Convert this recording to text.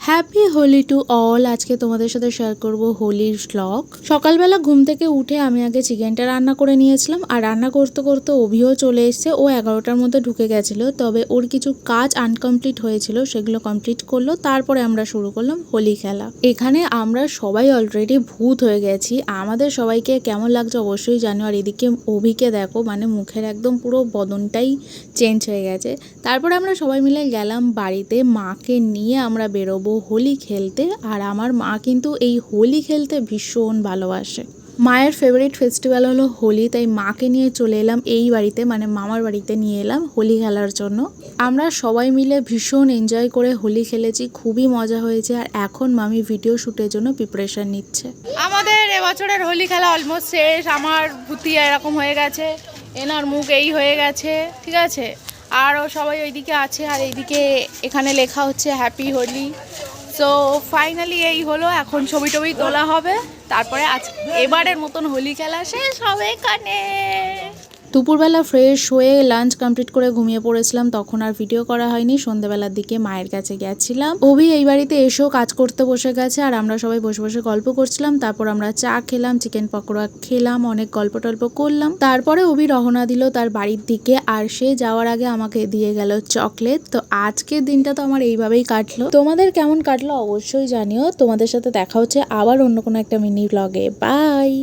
Happy Holi to all. আজকে তোমাদের সাথে শেয়ার করব হোলির ব্লগ। সকালবেলা ঘুম থেকে উঠে আমি আগে চিকেনটা রান্না করে নিয়েছিলাম, আর রান্না করতে করতে অভিও চলে এসছে। ও 11টার মধ্যে ঢুকে গেছিলো, তবে ওর কিছু কাজ আনকমপ্লিট হয়েছিল, সেগুলো কমপ্লিট করলো। তারপরে আমরা শুরু করলাম হোলি খেলা। এখানে আমরা সবাই অলরেডি ভূত হয়ে গেছি। আমাদের সবাইকে কেমন লাগছে অবশ্যই জানো। আর এদিকে অভিকে দেখো, মানে মুখের একদম পুরো বদনটাই চেঞ্জ হয়ে গেছে। তারপরে আমরা সবাই মিলে গেলাম বাড়িতে, মাকে নিয়ে আমরা বেরোবো হোলি খেলতে। আর আমার মা কিন্তু এই হোলি খেলতে ভীষণ ভালোবাসে। মায়ের ফেভারিট ফেস্টিভ্যাল হলো হোলি, তাই মাকে নিয়ে চলে এলাম এই বাড়িতে, মানে মামার বাড়িতে নিয়ে এলাম হোলি খেলার জন্য। আমরা সবাই মিলে ভীষণ এনজয় করে হোলি খেলেছি, খুবই মজা হয়েছে। আর এখন মামি ভিডিও শ্যুটের জন্য প্রিপারেশন নিচ্ছে। আমাদের এবছরের হোলি খেলা অলমোস্ট শেষ। আমার ভুতিয়া এরকম হয়ে গেছে, এনার মুখ এই হয়ে গেছে, ঠিক আছে। আরও সবাই ওইদিকে আছে, আর এইদিকে এখানে লেখা হচ্ছে হ্যাপি হোলি। সো ফাইনালি এই হলো, এখন ছবি টবি তোলা হবে, তারপরে আজ এবারের মতন হোলি খেলা শেষ হবে এখানে। দুপুরবেলা ফ্রেশ হয়ে লাঞ্চ কমপ্লিট করে ঘুমিয়ে পড়েছিলাম, তখন আর ভিডিও করা হয়নি। সন্ধ্যেবেলার দিকে মায়ের কাছে গেছিলাম। অভি এই বাড়িতে এসেও কাজ করতে বসে গেছে, আর আমরা সবাই বসে বসে গল্প করছিলাম। তারপর আমরা চা খেলাম, চিকেন পকোড়া খেলাম, অনেক গল্প টল্প করলাম। তারপরে অভি রওনা দিল তার বাড়ির দিকে, আর সে যাওয়ার আগে আমাকে দিয়ে গেল চকলেট। তো আজকের দিনটা তো আমার এইভাবেই কাটলো। তোমাদের কেমন কাটলো অবশ্যই জানিও। তোমাদের সাথে দেখা হচ্ছে আবার অন্য কোনো একটা মিনি ব্লগে। বাই।